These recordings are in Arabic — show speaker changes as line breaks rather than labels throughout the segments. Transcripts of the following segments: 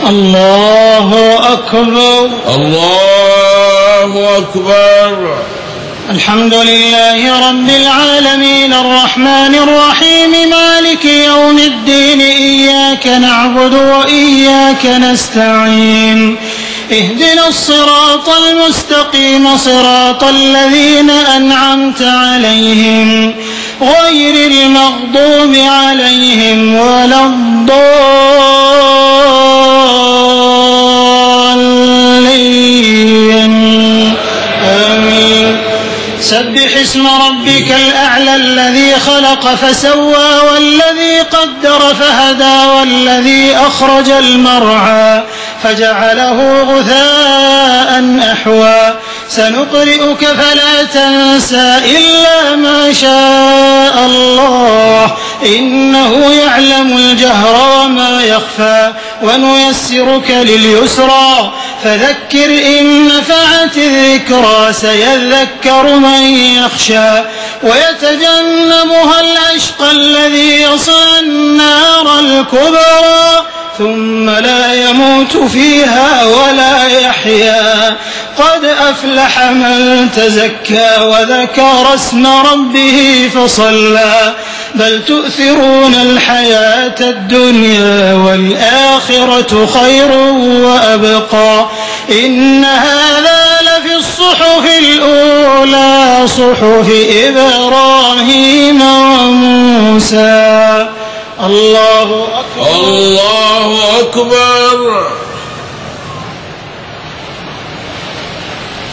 الله أكبر.
الله أكبر.
الحمد لله رب العالمين الرحمن الرحيم مالك يوم الدين إياك نعبد وإياك نستعين اهدنا الصراط المستقيم صراط الذين أنعمت عليهم غير المغضوب عليهم ولا الضالين آمين. سبح اسم ربك الأعلى الذي خلق فسوى والذي قدر فهدى والذي أخرج المرعى فجعله غثاء أحوى سنقرئك فلا تنسى إلا ما شاء الله إنه يعلم الجهر وما يخفى ونيسرك لليسرى فذكر إن نفعت الذكرى سيذكر من يخشى ويتجنبها الأشقى الذي يصلى النار الكبرى ثم لا يموت فيها ولا يحيا قد أفلح من تزكى وذكر اسم ربه فصلى بل تؤثرون الحياة الدنيا والآخرة خير وأبقى إن هذا لفي الصحف الأولى صحف إبراهيم وموسى. الله أكبر.
الله أكبر.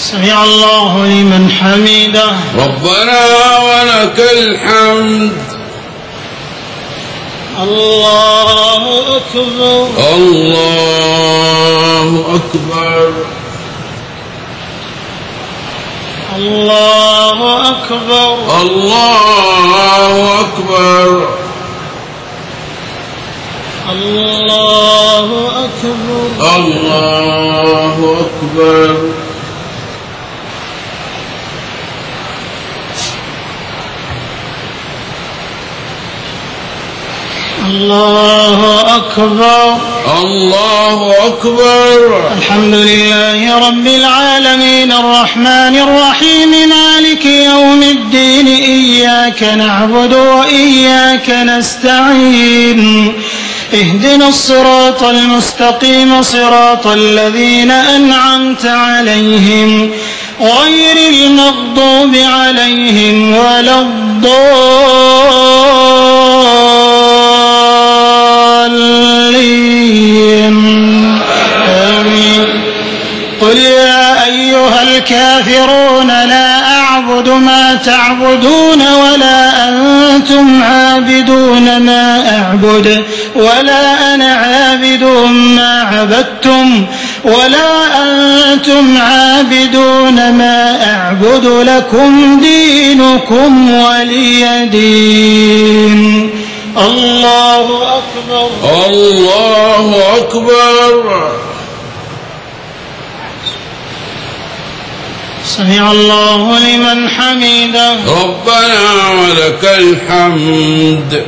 سمع الله لمن حمده.
ربنا ولك الحمد.
الله أكبر.
الله أكبر.
الله أكبر.
الله أكبر.
الله أكبر.
الله أكبر.
الله أكبر.
الله أكبر.
الحمد لله رب العالمين الرحمن الرحيم مالك يوم الدين إياك نعبد وإياك نستعين اهدنا الصراط المستقيم صراط الذين أنعمت عليهم غير المغضوب عليهم ولا الضالين آمين. قل يا أيها الكافرون لا أعبد ما تعبدون ولا أنتم عابدون ما أعبد ولا أنا عابد ما عبدتم ولا أنتم عابدون ما أعبد لكم دينكم ولي دين. الله أكبر.
الله أكبر.
سمع الله لمن حمده.
ربنا ولك الحمد.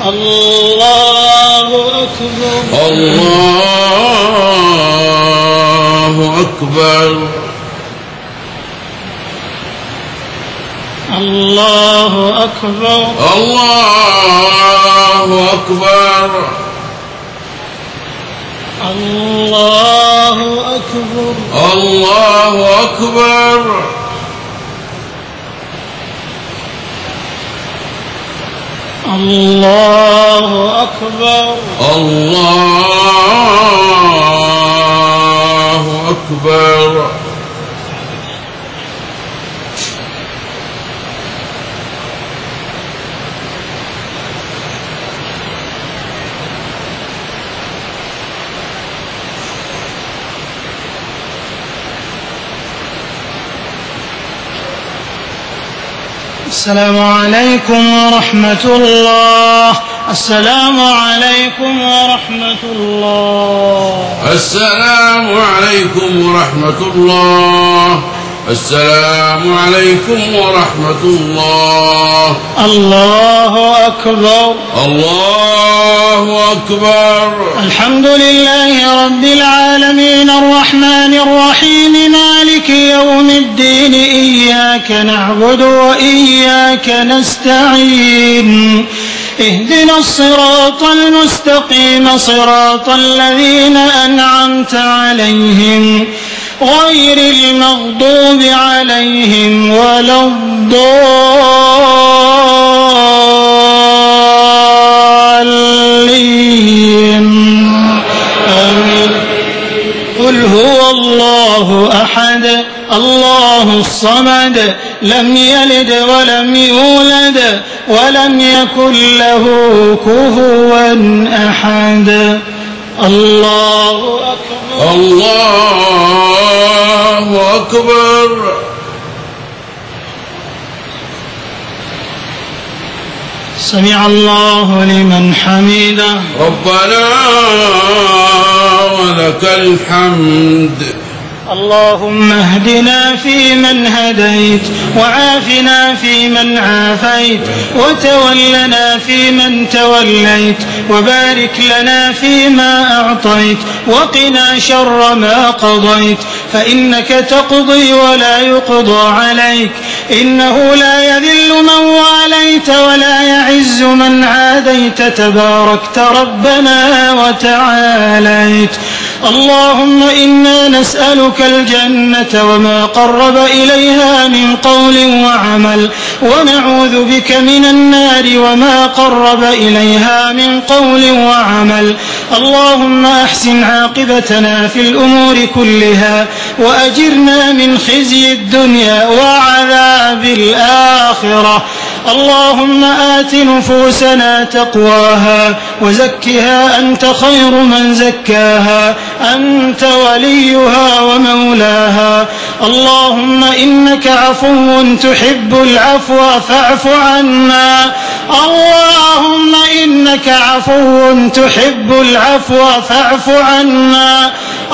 الله أكبر.
الله أكبر.
الله أكبر.
الله أكبر.
الله أكبر.
الله أكبر.
الله أكبر.
الله أكبر.
السلام عليكم ورحمة الله. السلام عليكم ورحمة الله.
السلام عليكم ورحمة الله. السلام عليكم ورحمة الله.
الله أكبر.
الله أكبر.
الحمد لله رب العالمين الرحمن الرحيم مالك يوم الدين إياك نعبد وإياك نستعين اهدنا الصراط المستقيم صراط الذين أنعمت عليهم غير المغضوب عليهم ولا الضالين آمين. قل هو الله أحد الله الصمد لم يلد ولم يولد ولم يكن له كفوا أحد. الله أكبر.
الله أكبر.
سمع الله لمن حمده.
ربنا ولك الحمد.
اللهم اهدنا فيمن هديت وعافنا فيمن عافيت وتولنا فيمن توليت وبارك لنا فيما أعطيت وقنا شر ما قضيت فإنك تقضي ولا يقضى عليك إنه لا يذل من واليت ولا يعز من عاديت تباركت ربنا وتعاليت. اللهم إنا نسألك الجنة وما قرب إليها من قول وعمل ونعوذ بك من النار وما قرب إليها من قول وعمل. اللهم أحسن عاقبتنا في الأمور كلها وأجرنا من خزي الدنيا وعذاب الآخرة. اللهم آت نفوسنا تقواها وزكها أنت خير من زكاها أنت وليها ومولاها. اللهم إنك عفو تحب العفو فاعف عنا. اللهم إنك عفو تحب العفو فاعف عنا.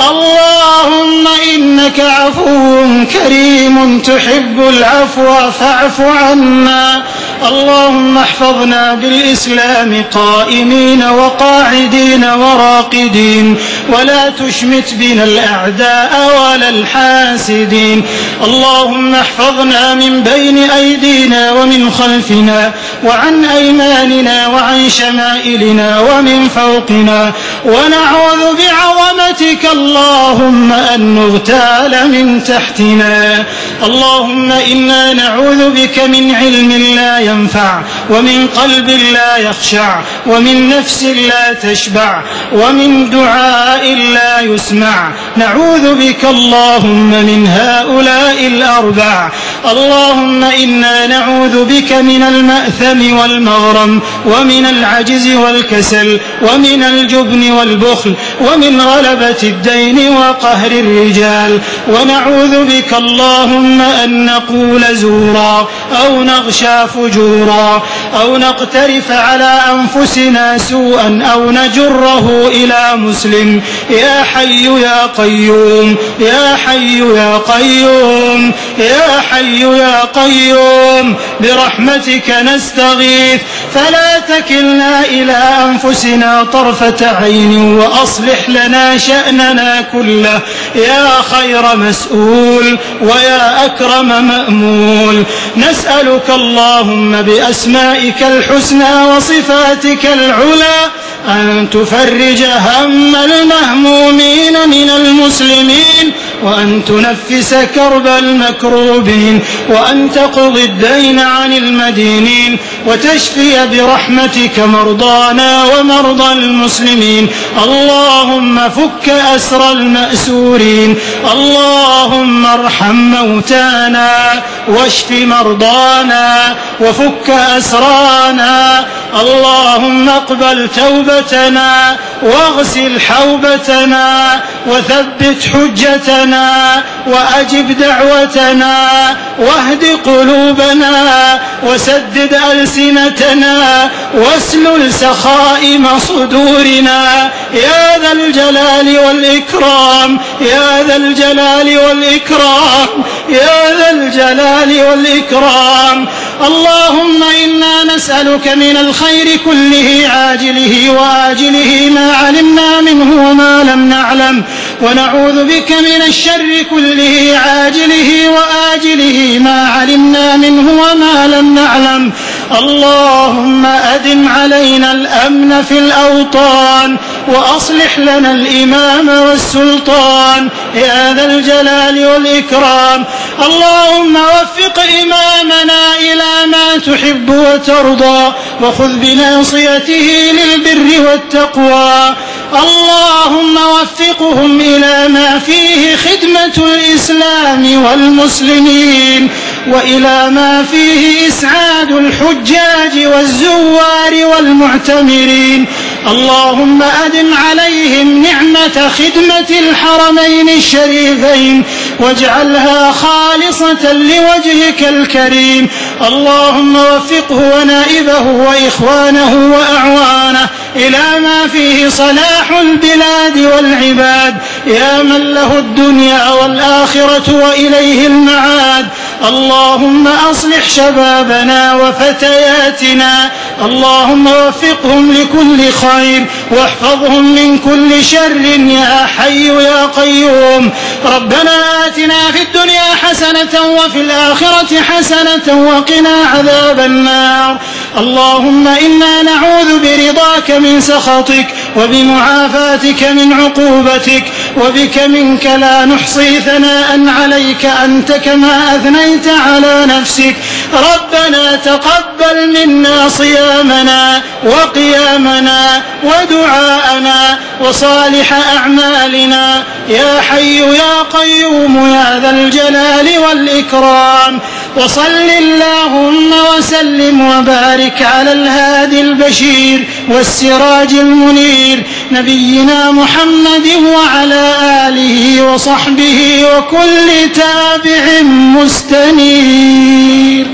اللهم إنك عفو كريم تحب العفو فاعف عنا. اللهم احفظنا بالإسلام قائمين وقاعدين وراقدين ولا تشمت بنا الأعداء ولا الحاسدين. اللهم احفظنا من بين أيدينا ومن خلفنا وعن أيماننا وعن شمائلنا ومن فوقنا ونعوذ بعظمتك اللهم أن نغتال من تحتنا. اللهم إنا نعوذ بك من علم لا ينفع ومن قلب لا يخشع ومن نفس لا تشبع ومن دعاء لا يسمع. نعوذ بك اللهم من هؤلاء الأربع. اللهم إنا نعوذ بك من المأثم والمغرم ومن العجز والكسل ومن الجبن والبخل ومن غلبة الدين وقهر الرجال. ونعوذ بك اللهم أن نقول زورا أو نغشى فجورا أو نقترف على أنفسنا سوءا أو نجره إلى مسلم. يا حي يا قيوم يا حي يا قيوم يا حي يا قيوم برحمتك نستغيث فلا تكلنا إلى أنفسنا طرفة عين وأصلح لنا شأننا كله يا خير مسؤول ويا أكرم مأمول. نسألك اللهم بأسمائك الحسنى وصفاتك العلى أن تفرج هم المهمومين من المسلمين وأن تنفس كرب المكروبين وأن تقضي الدين عن المدينين وتشفي برحمتك مرضانا ومرضى المسلمين. اللهم فك أسر المأسورين. اللهم ارحم موتانا واشف مرضانا وفك أسرانا. اللهم اقبل توبتنا واغسل حوبتنا وثبت حجتنا حاجتنا وأجب دعوتنا واهد قلوبنا وسدد ألسنتنا واسلل سخائم صدورنا يا ذا الجلال والإكرام يا ذا الجلال والإكرام يا ذا الجلال والإكرام. اللهم إنا نسألك من الخير كله عاجله وآجله ما علمنا منه وما لم نعلم ونعوذ بك من الشر كله عاجله وآجله ما علمنا منه وما لم نعلم. اللهم أدم علينا الأمن في الأوطان وأصلح لنا الإمام والسلطان يا ذا الجلال والإكرام. اللهم وفق إمامنا إلى ما تحب وترضى وخذ بناصيته للبر والتقوى. اللهم وفقهم إلى ما فيه خدمة الإسلام والمسلمين وإلى ما فيه إسعاد الحجاج والزوار والمعتمرين. اللهم أدم عليهم نعمة خدمة الحرمين الشريفين واجعلها خالصة لوجهك الكريم. اللهم وفقه ونائبه وإخوانه وأعوانه إلى ما فيه صلاح البلاد والعباد يا من له الدنيا والآخرة وإليه المعاد. اللهم أصلح شبابنا وفتياتنا. اللهم وفقهم لكل خير واحفظهم من كل شر يا حي يا قيوم. ربنا آتنا في الدنيا حسنة وفي الآخرة حسنة وقنا عذاب النار. اللهم إنا نعوذ برضاك من سخطك وبمعافاتك من عقوبتك وبك منك لا نحصي ثناء عليك أنت كما أثنيت على نفسك. ربنا تقبل منا صيامنا وقيامنا ودعاءنا وصالح أعمالنا يا حي يا قيوم يا ذا الجلال والإكرام. وصل اللهم وسلم وبارك على الهادي البشير والسراج المنير نبينا محمد وعلى آله وصحبه وكل تابع مستنير.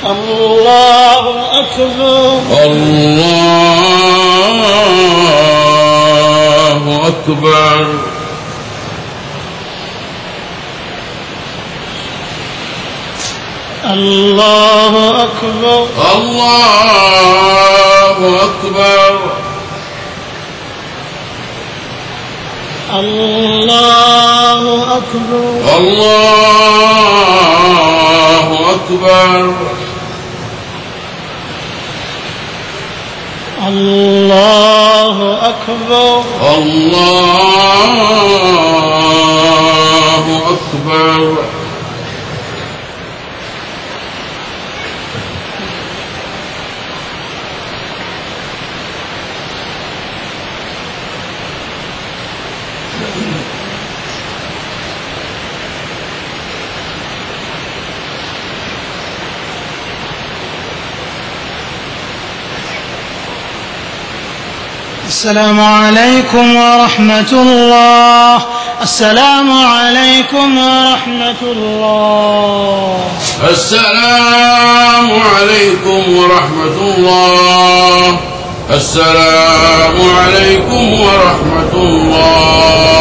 الله أكبر
الله أكبر.
الله أكبر
الله أكبر.
الله أكبر
الله أكبر.
الله أكبر
الله أكبر.
السلام عليكم ورحمة الله. السلام عليكم ورحمة الله.
السلام عليكم ورحمة الله. السلام عليكم ورحمة الله.